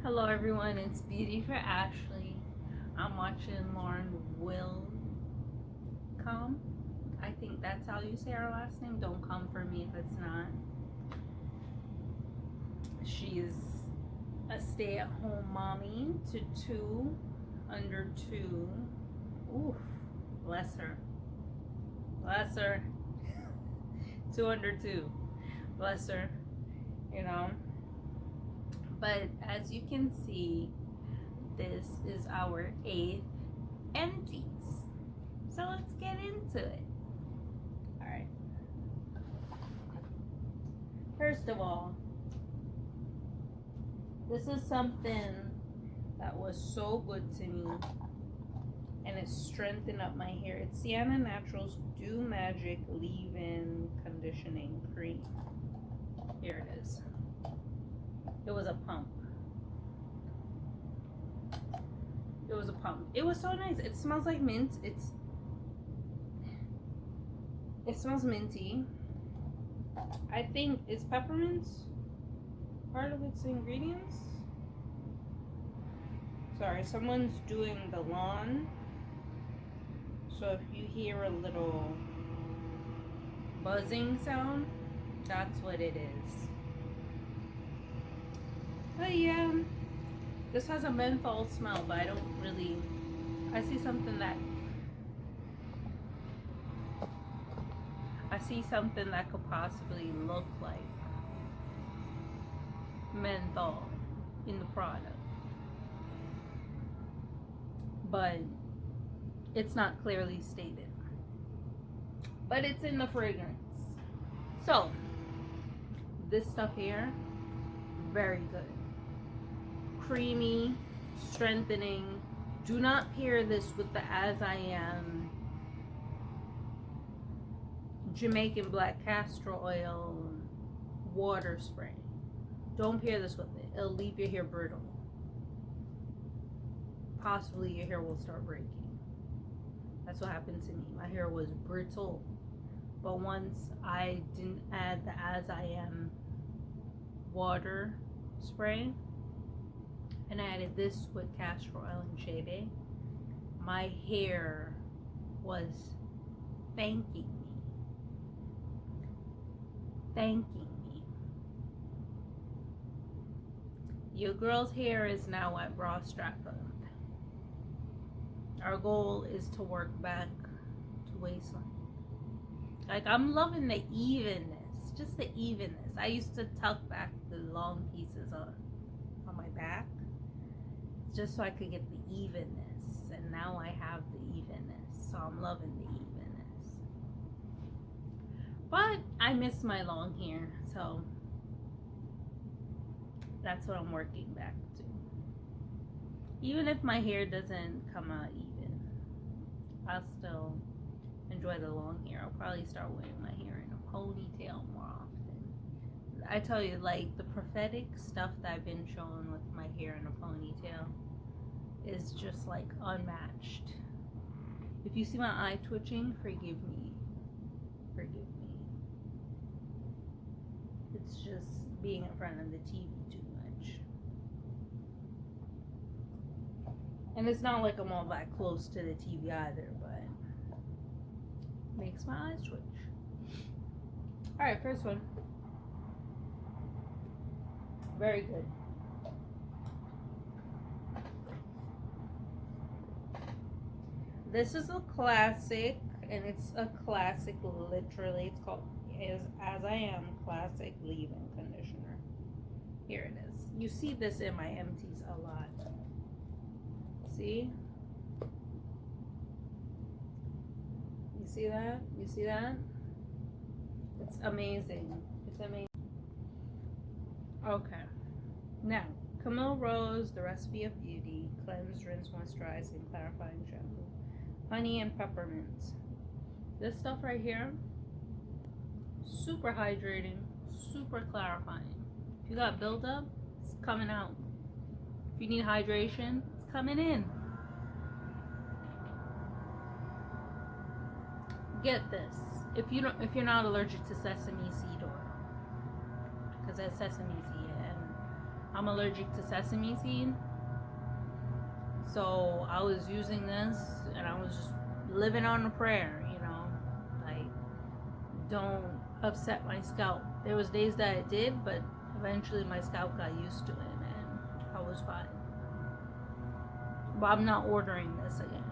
Hello everyone, it's Beauty for Ashley. I'm watching Lauren Will come. I think that's how you say her last name. Don't come for me if it's not. She's a stay-at-home mommy to two, under two. Oof, bless her. Bless her. Two under two. Bless her. You know. But as you can see, this is our 8th Empties. So let's get into it. Alright. First of all, this is something that was so good to me. And it strengthened up my hair. It's Sienna Naturals Do Magic Leave-In Conditioning Cream. Here it is. It was a pump. It was a pump. It was so nice. It smells like mint. It smells minty. I think it's peppermint part of its ingredients. Sorry, someone's doing the lawn. So if you hear a little buzzing sound, that's what it is. But yeah, this has a menthol smell, but I don't really, I see something that could possibly look like menthol in the product. But it's not clearly stated. But it's in the fragrance. So, this stuff here, very good. Creamy, strengthening. Do not pair this with the As I Am Jamaican black castor oil water spray. Don't pair this with it. It'll leave your hair brittle. Possibly your hair will start breaking. That's what happened to me. My hair was brittle. But once I didn't add the As I Am water spray, and I added this with castor oil and shea, my hair was thanking me. Thanking me. Your girl's hair is now at bra strap length. Our goal is to work back to waistline. Like, I'm loving the evenness. Just the evenness. I used to tuck back the long pieces on my back, just so I could get the evenness, and now I have the evenness, so I'm loving the evenness. But I miss my long hair, so that's what I'm working back to. Even if my hair doesn't come out even, I'll still enjoy the long hair. I'll probably start wearing my hair in a ponytail more often. I tell you, like, the prophetic stuff that I've been showing with my hair in a ponytail is just like unmatched. If you see my eye twitching, forgive me. Forgive me. It's just being in front of the TV too much. And it's not like I'm all that close to the TV either, but makes my eyes twitch. Alright, first one. Very good. This is a classic, and it's a classic literally. It's called As I Am Classic Leave-In Conditioner. Here it is. You see this in my empties a lot. See? You see that? You see that? It's amazing. It's amazing. Okay. Now, Camille Rose, The Recipe of Beauty, Cleanse, Rinse, Moisturize, and Clarifying Shampoo. Honey and peppermint. This stuff right here, super hydrating, super clarifying. If you got buildup, it's coming out. If you need hydration, it's coming in. Get this. If you're not allergic to sesame seed oil, because there's sesame seed and I'm allergic to sesame seed. So I was using this and I was just living on a prayer, like don't upset my scalp. There was days that it did, but eventually my scalp got used to it and I was fine. But I'm not ordering this again,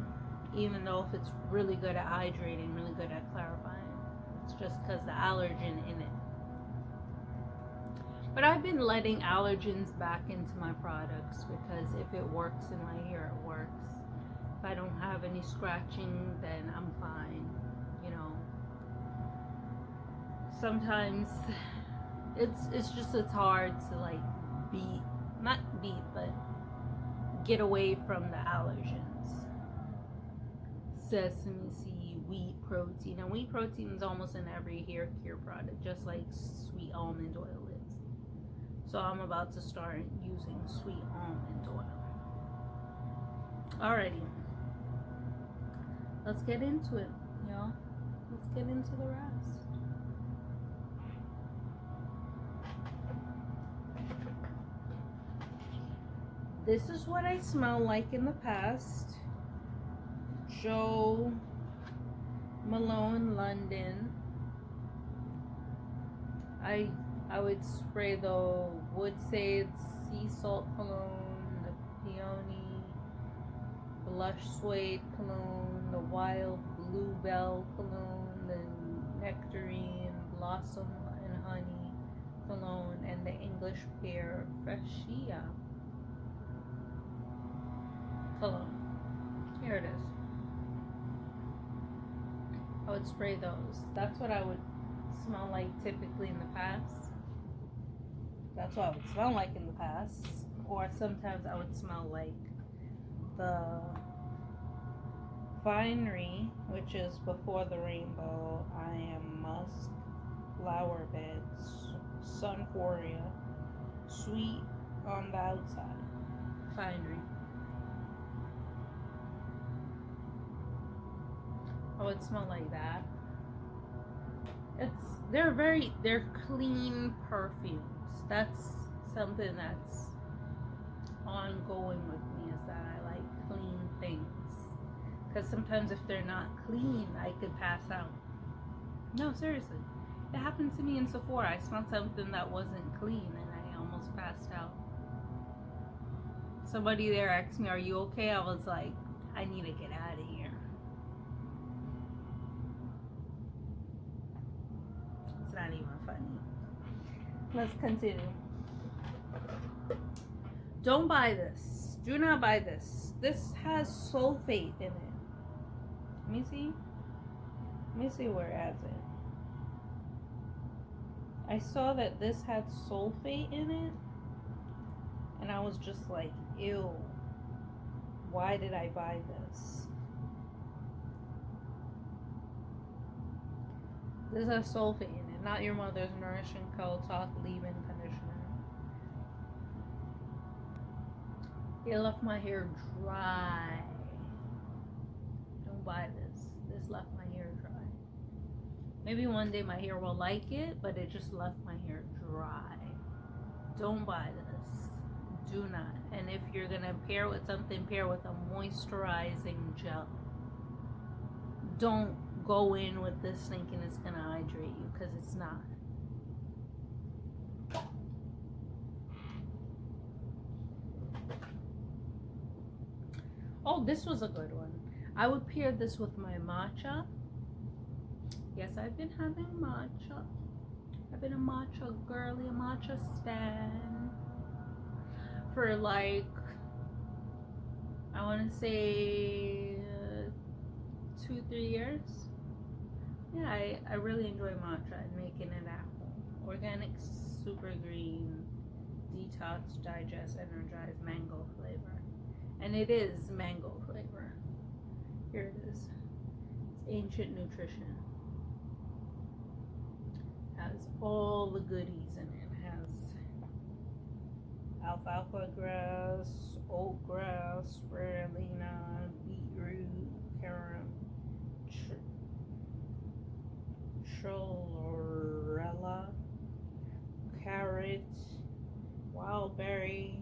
even though if it's really good at hydrating, really good at clarifying. It's just because the allergen in it. But I've been letting allergens back into my products because if it works in my hair, it works. If I don't have any scratching, then I'm fine. Sometimes it's hard to like not beat, but get away from the allergens. Sesame seed, wheat protein. And wheat protein is almost in every hair care product, just like sweet almond oil is. So I'm about to start using sweet almond oil. Alrighty. Let's get into it, y'all. Let's get into the rest. This is what I smell like in the past. Joe Malone, London. I would spray the Wood Sage Sea Salt Cologne, the Peony Blush Suede Cologne, the Wild Bluebell Cologne, the Nectarine Blossom and Honey Cologne, and the English Pear Freshia Cologne. Here it is. I would spray those. That's what I would smell like typically in the past. That's what I would smell like in the past. Or sometimes I would smell like the Finery, which is Before the Rainbow, I Am Musk, Flower Beds, Sunforia, Sweet on the Outside. Finery. I would smell like that. They're clean perfumes. That's something that's ongoing with me, is that I like clean things. Because sometimes if they're not clean, I could pass out. No, seriously. It happened to me in Sephora. I smelled something that wasn't clean and I almost passed out. Somebody there asked me, "Are you okay?" I was like, I need to get out of here. It's not even funny. Let's continue. Don't buy this. Do not buy this. This has sulfate in it. Let me see where it has it. I saw that this had sulfate in it, and I was just like, ew. Why did I buy this? This has sulfate in it. Not Your Mother's Nourishing Co. Talk Leave-In Conditioner. It left my hair dry. Don't buy this. This left my hair dry. Maybe one day my hair will like it, but it just left my hair dry. Don't buy this. Do not. And if you're going to pair with something, pair with a moisturizing gel. Don't go in with this thinking it's going to hydrate you, because it's not. Oh, this was a good one. I would pair this with my matcha. Yes, I've been having matcha. I've been a matcha girly, a matcha stan for like, I want to say 2-3 years. Yeah, I really enjoy matcha and making it at home. Organic, super green, detox, digest, energize, mango flavor. And it is mango flavor. Here it is. It's ancient nutrition. Has all the goodies in it. It has alfalfa grass, oat grass, spirulina, beetroot, carom, chlorella, carrot, wild berry,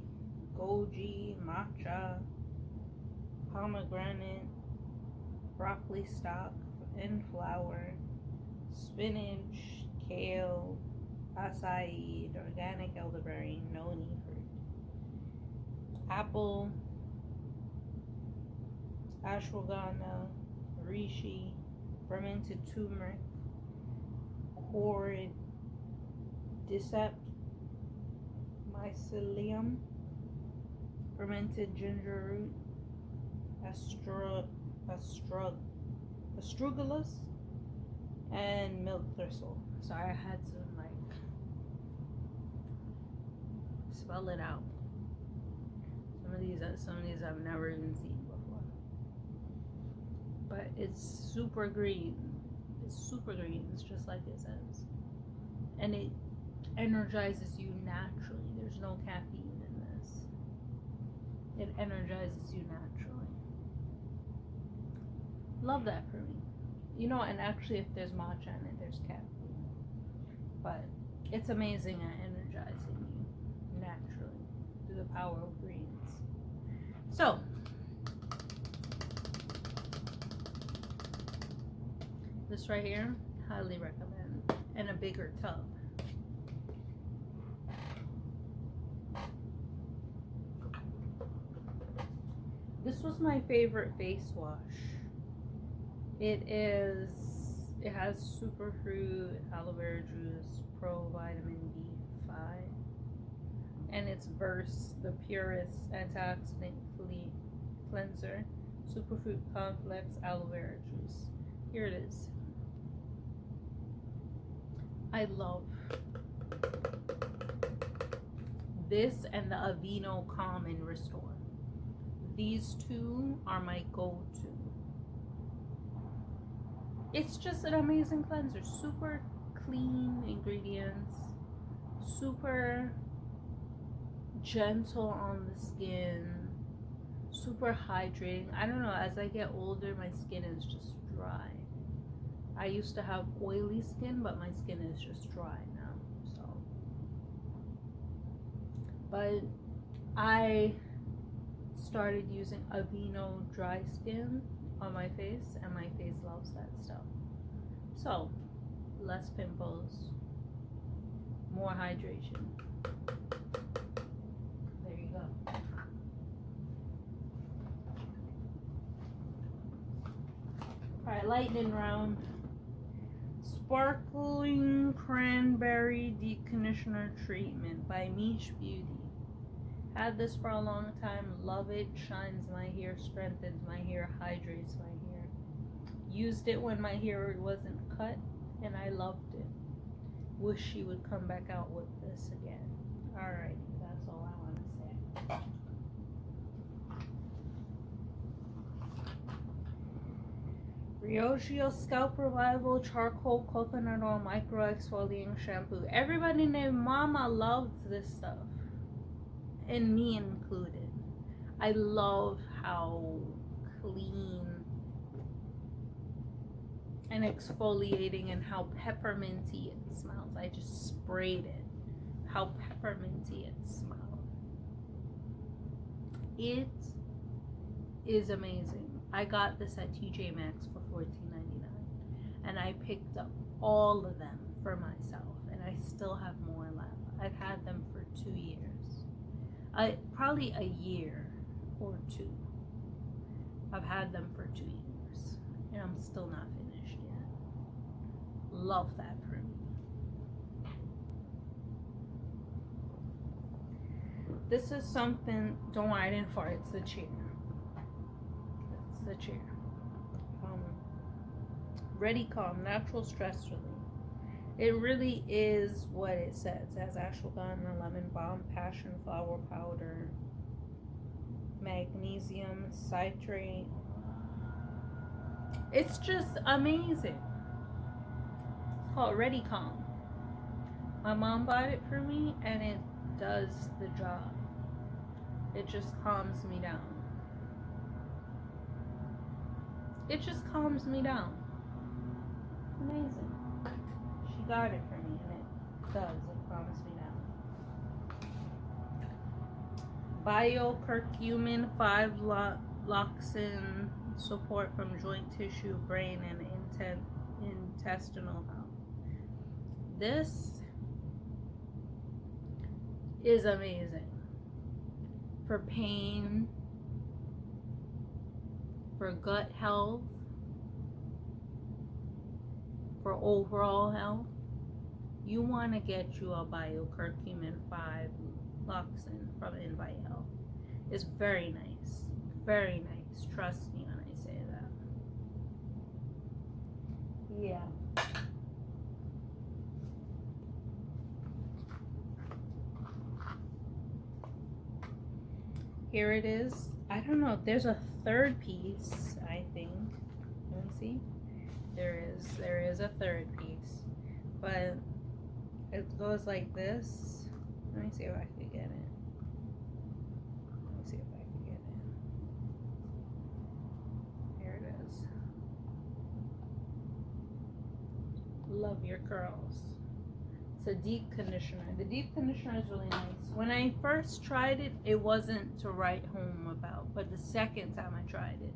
goji, matcha, pomegranate, broccoli stalk and flower, spinach, kale, acai, organic elderberry, noni fruit, apple, ashwagandha, reishi, fermented turmeric, cordyceps, mycelium, fermented ginger root, astragalus, and milk thistle. Sorry, I had to spell it out. Some of these I've never even seen before. But it's super green. It's super green. It's just like it says. And it energizes you naturally. There's no caffeine in this. It energizes you naturally. Love that for me. And actually if there's matcha in it, there's caffeine. But it's amazing at energizing you naturally through the power of greens. So, this right here, highly recommend. In a bigger tub. This was my favorite face wash. It has superfruit, aloe vera juice, pro vitamin B5, and it's Verse, the purest antioxidant cleanser, superfruit complex, aloe vera juice. Here it is. I love this and the Aveeno Calm and Restore. These two are my go-to. It's just an amazing cleanser. Super clean ingredients. Super gentle on the skin. Super hydrating. I don't know, as I get older, my skin is just dry. I used to have oily skin, but my skin is just dry now. So, but I started using Aveeno dry skin on my face, and my face loves that stuff. So, less pimples, more hydration. There you go. Alright, lightning round. Sparkling Cranberry Deep Conditioner Treatment by Mish Beauty. Had this for a long time. Love it. Shines my hair, strengthens my hair, hydrates my hair. Used it when my hair wasn't cut, and I loved it. Wish she would come back out with this again. Alright, that's all I want to say. Ryojio Scalp Revival Charcoal Coconut Oil Micro Exfoliating Shampoo. Everybody named Mama loves this stuff. And me included. I love how clean and exfoliating and how pepperminty it smells. I just sprayed it. How pepperminty it smells. It is amazing. I got this at TJ Maxx for $14.99, and I picked up all of them for myself, and I still have more left. I've had them for 2 years. Probably a year or two. I've had them for 2 years, and I'm still not finished yet. Love that for me. This is something, don't worry, I didn't fart, it's the chair. It's the chair. Ready Calm, natural stress relief. It really is what it says. It has ashwagandha, lemon balm, passion flower powder, magnesium citrate. It's just amazing. It's called Ready Calm. My mom bought it for me, and it does the job. It just calms me down. It just calms me down. It's amazing. She got it for me, and it does. It calms me down. Biocurcumin 5 locks in support from joint tissue, brain, and intestinal health. This is amazing for pain, for gut health, for overall health. You want to get you a Biocurcumin 5 Loxin from Invite Health. It's very nice. Very nice. Trust me when I say that. Yeah. Here it is. I don't know. There's a third piece, I think. Let me see. There is a third piece. But it goes like this. Let me see if I can get it. Let me see if I can get it. Here it is. Love your curls. It's a deep conditioner. The deep conditioner is really nice. When I first tried it, it wasn't to write home about. But the second time I tried it,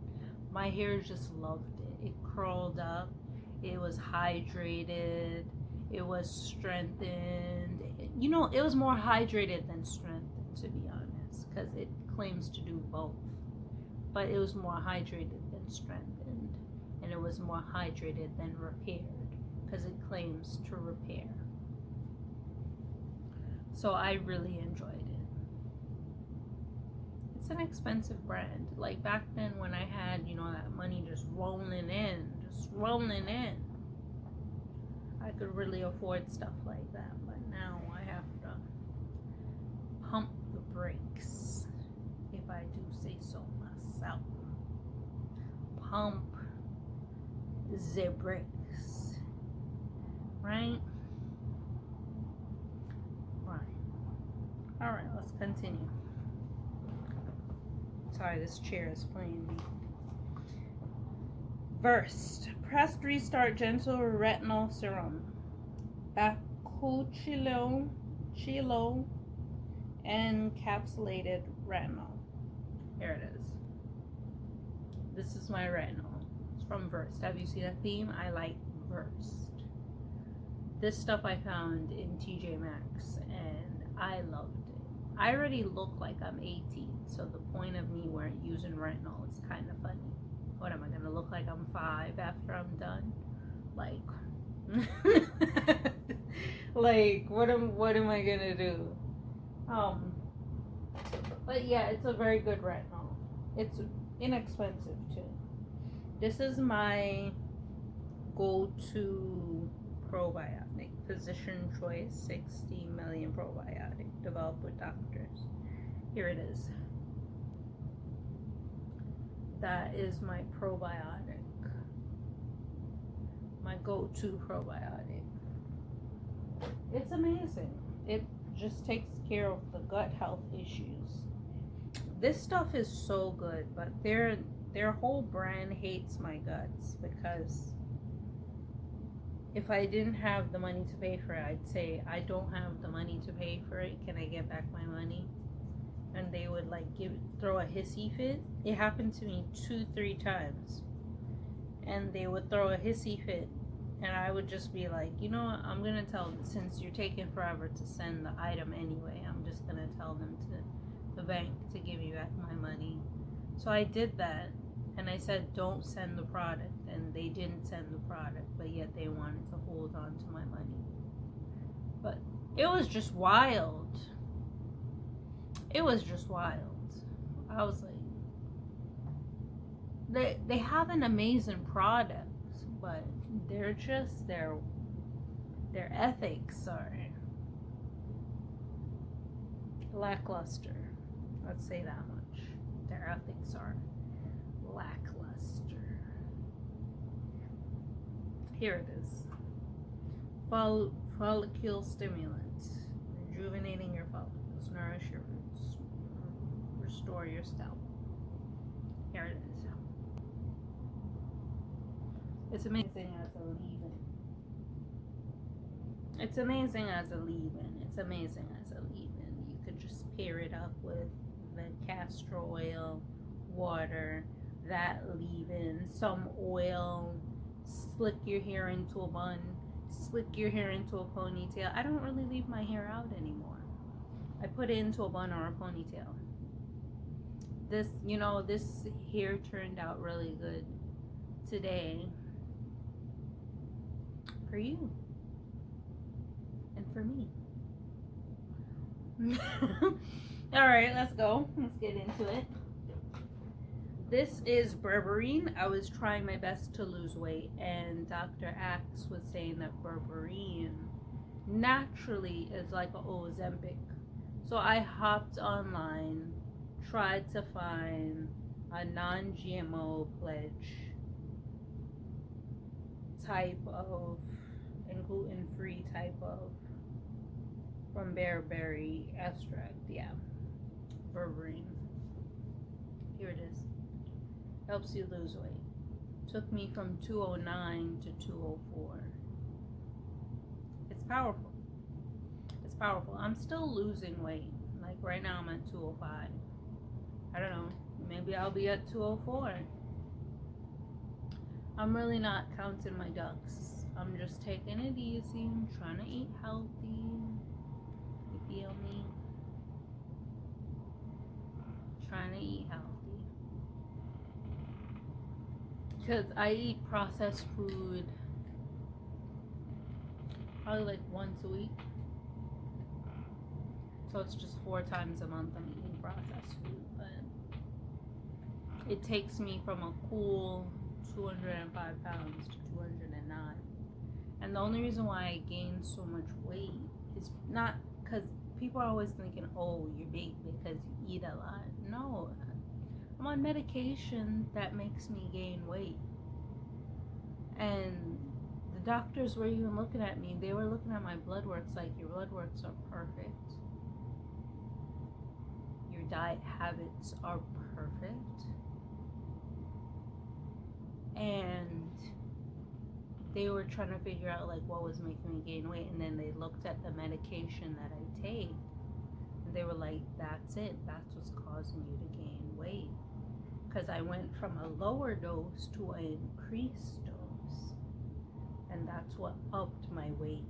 my hair just loved it. It curled up. It was hydrated. It was strengthened. You know, it was more hydrated than strengthened, to be honest, because it claims to do both. But it was more hydrated than strengthened, and it was more hydrated than repaired, because it claims to repair. So I really enjoyed it. It's an expensive brand. Like back then when I had, you know, that money just rolling in, I could really afford stuff like that, but now I have to pump the brakes, if I do say so myself. Pump the brakes, right? Right. All right, let's continue. Sorry, this chair is playing me. Versed. Pressed Restart Gentle Retinol Serum. Bakuchilo encapsulated retinol. Here it is. This is my retinol. It's from Versed. Have you seen a theme? I like Versed. This stuff I found in TJ Maxx and I loved it. I already look like I'm 18, so the point of me using retinol is kind of funny. What am I gonna look like? I'm 5 after I'm done? Like, like what am I gonna do? But yeah, it's a very good retinol. It's inexpensive too. This is my go-to probiotic, Physician Choice 60 million probiotic, developed with doctors. Here it is. That is my probiotic. My go-to probiotic. It's amazing. It just takes care of the gut health issues. This stuff is so good, but their whole brand hates my guts because if I didn't have the money to pay for it, I'd say, I don't have the money to pay for it. Can I get back my money? And they would like throw a hissy fit. It happened to me 2-3 times. And they would throw a hissy fit. And I would just be like, you know what? I'm going to tell them, since you're taking forever to send the item anyway, I'm just going to tell them to the bank to give you back my money. So I did that. And I said, don't send the product. And they didn't send the product. But yet they wanted to hold on to my money. But it was just wild. It was just wild. I was like, they have an amazing product, but they're just their ethics are lackluster. Let's say that much. Their ethics are lackluster. Here it is. Follicle stimulant, rejuvenating your follicles, nourish your roots, restore your scalp. Here it is. It's amazing as a leave-in. It's amazing as a leave-in. It's amazing as a leave-in. You could just pair it up with the castor oil, water, that leave-in, some oil, slick your hair into a bun, slick your hair into a ponytail. I don't really leave my hair out anymore. I put it into a bun or a ponytail. This, this hair turned out really good today for you and for me. All right, let's go. Let's get into it. This is berberine. I was trying my best to lose weight, and Dr. Axe was saying that berberine naturally is like an Ozempic. So I hopped online, tried to find a non-GMO pledge type of, and gluten-free type of, from bearberry extract. Yeah, berberine. Here it is. Helps you lose weight. Took me from 209 to 204. It's powerful. It's powerful. I'm still losing weight. Like right now I'm at 205. I don't know. Maybe I'll be at 204. I'm really not counting my ducks. I'm just taking it easy. I'm trying to eat healthy. You feel me? Trying to eat healthy. Because I eat processed food probably like once a week. So it's just 4 times a month I'm eating processed food. But it takes me from a cool 205 pounds to 209. And the only reason why I gained so much weight is not because people are always thinking, oh, you're big because you eat a lot. No, I'm on medication that makes me gain weight. And the doctors were even looking at me. They were looking at my blood works like, your blood works are perfect. Your diet habits are perfect. And they were trying to figure out like what was making me gain weight. And then they looked at the medication that I take. And they were like, that's it. That's what's causing you to gain weight. Because I went from a lower dose to an increased dose. And that's what upped my weight.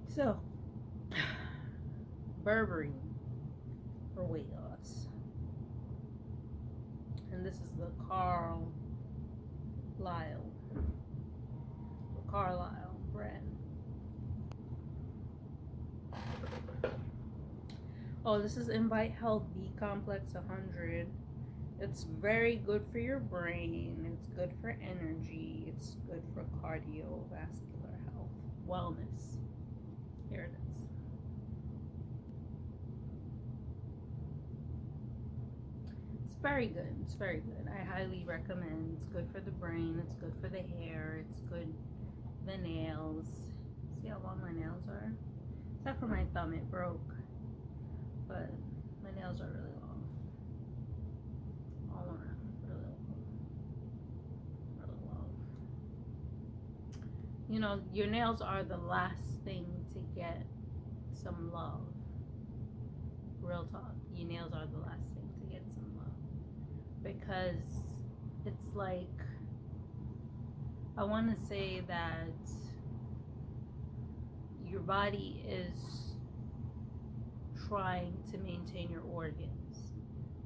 So, berberine for weight loss. And this is the Carlisle brand. Oh, this is Invite Health B Complex 100. It's very good for your brain. It's good for energy. It's good for cardiovascular health, wellness. Here it is. It's very good. It's very good. I highly recommend. It's good for the brain. It's good for the hair. It's good for the nails. See how long my nails are? Except for my thumb, it broke. But my nails are really long. All around. Really long. You know, your nails are the last thing to get some love. Real talk. Your nails are the last thing to get some love. Because it's like, I want to say that your body is trying to maintain your organs.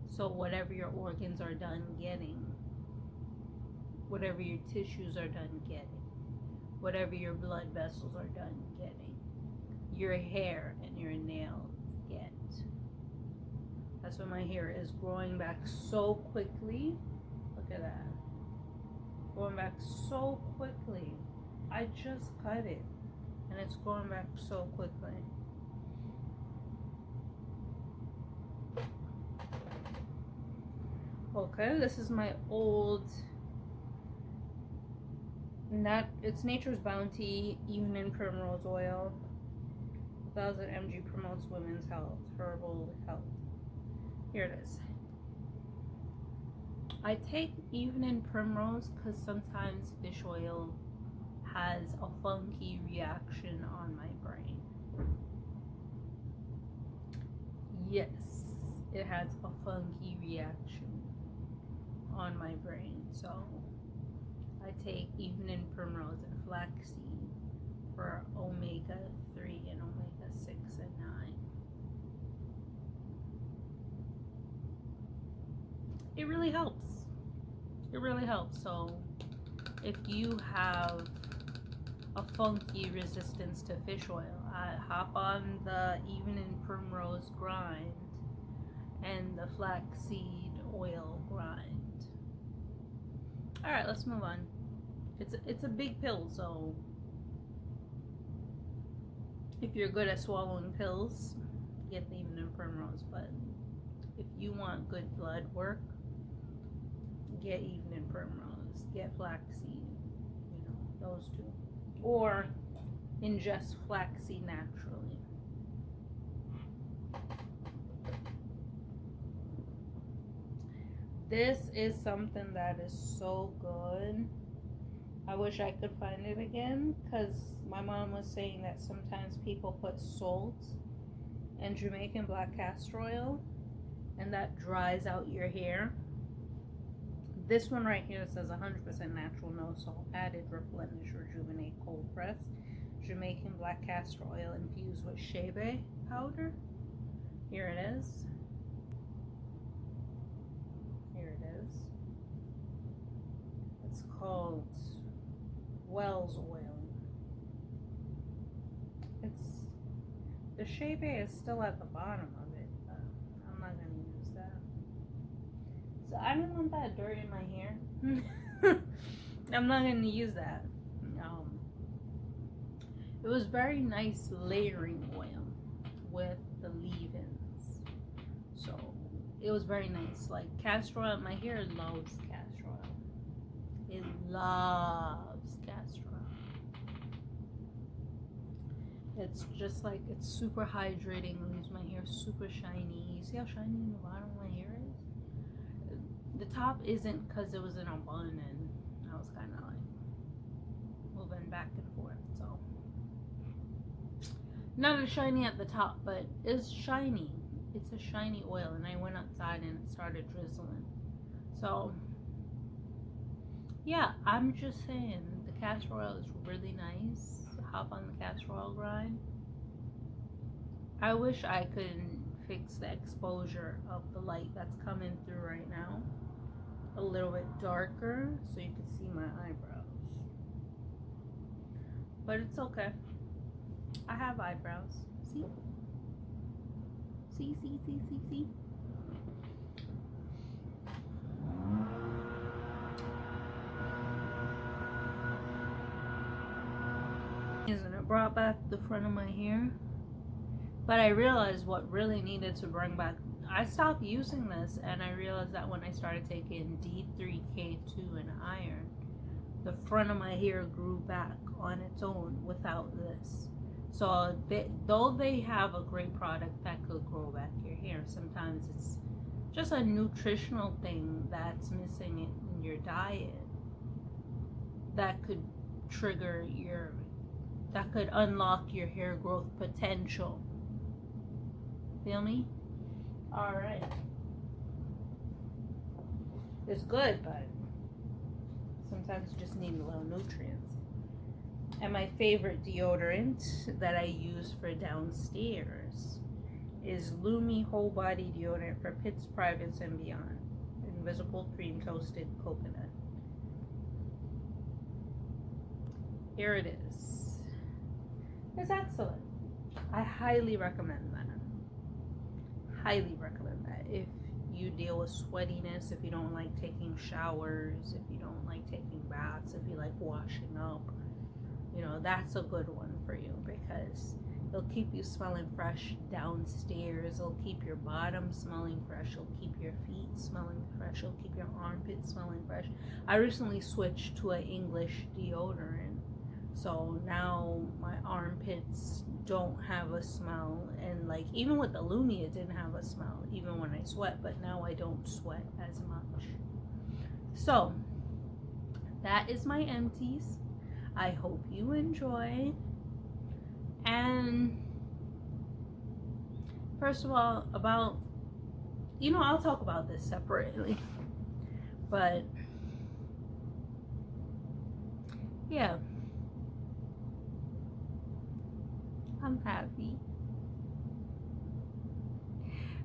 So whatever your organs are done getting, whatever your tissues are done getting, whatever your blood vessels are done getting, your hair and your nails get. That's why my hair is growing back so quickly. Look at that. Growing back so quickly. I just cut it and it's growing back so quickly. Okay, this is my old, it's Nature's Bounty Evening Primrose Oil. 1000 mg promotes women's health, herbal health. Here it is. I take Evening Primrose because sometimes fish oil has a funky reaction on my brain. Yes, it has a funky reaction on my brain. So I take evening primrose and flaxseed for omega 3 and omega 6 and 9. It really helps. It really helps. So if you have a funky resistance to fish oil, I hop on the evening primrose grind and the flaxseed oil grind. All right, let's move on. It's a big pill, so if you're good at swallowing pills, get the evening primrose. But if you want good blood work, get evening primrose, get flaxseed, those two, or ingest flaxseed naturally. This is something that is so good. I wish I could find it again, because my mom was saying that sometimes people put salt and Jamaican black castor oil and that dries out your hair. This one right here says 100% natural, no salt added, replenish, rejuvenate, cold press, Jamaican black castor oil infused with shea powder. Here it is. Here it is. It's called Wells oil. The shea is still at the bottom of it, but I'm not gonna use that. So I don't want that dirt in my hair. I'm not gonna use that. It was very nice layering oil with the leave-ins, so it was very nice. Like castor oil, my hair loves castor oil. It loves castor oil. It's just like, it's super hydrating. It leaves my hair super shiny. You see how shiny the bottom of my hair is? The top isn't, because it was in a bun and I was kind of like moving back and forth, so not as shiny at the top, but it's shiny. It's a shiny oil, and I went outside and it started drizzling. So yeah, I'm just saying the castor oil is really nice. Hop on the castor oil grind. I wish I could fix the exposure of the light that's coming through right now a little bit darker so you can see my eyebrows, but it's okay. I have eyebrows. See? See. Isn't it brought back the front of my hair? But I realized what really needed to bring back, I stopped using this, and I realized that when I started taking D3K2 and iron, the front of my hair grew back on its own without this. So though they have a great product that could grow back your hair, sometimes it's just a nutritional thing that's missing in your diet that could that could unlock your hair growth potential. Feel me? Alright. It's good, but sometimes you just need a little nutrients. And my favorite deodorant that I use for downstairs is Lumi Whole Body Deodorant for pits, privates, and beyond. Invisible cream toasted coconut. Here it is. It's excellent. I highly recommend that. Highly recommend that. If you deal with sweatiness, if you don't like taking showers, if you don't like taking baths, if you like washing up, that's a good one for you, because it'll keep you smelling fresh downstairs. It'll keep your bottom smelling fresh. It'll keep your feet smelling fresh. It'll keep your armpits smelling fresh. I recently switched to an English deodorant, so now my armpits don't have a smell, and like even with the Lumi it didn't have a smell even when I sweat, but now I don't sweat as much. So that is my empties. I hope you enjoy, and First of all, about, I'll talk about this separately. But, yeah. I'm happy.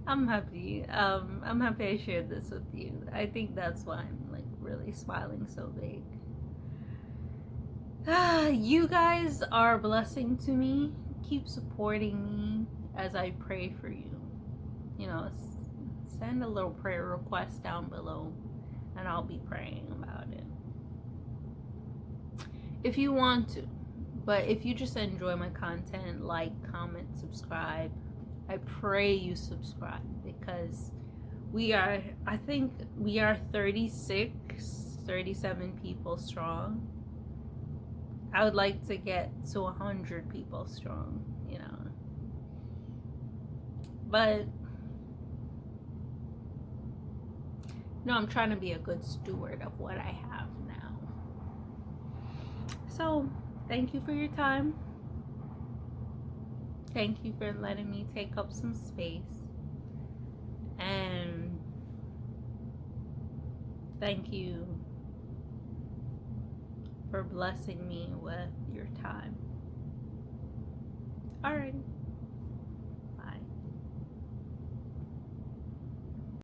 I'm happy. I'm happy I shared this with you. I think that's why I'm like really smiling so big. You guys are a blessing to me. Keep supporting me as I pray for you. Send a little prayer request down below and I'll be praying about it. If you want to. But if you just enjoy my content, like, comment, subscribe. I pray you subscribe because I think we are 37 people strong. I would like to get to 100 people strong, But, I'm trying to be a good steward of what I have now. So, thank you for your time. Thank you for letting me take up some space. And thank you for blessing me with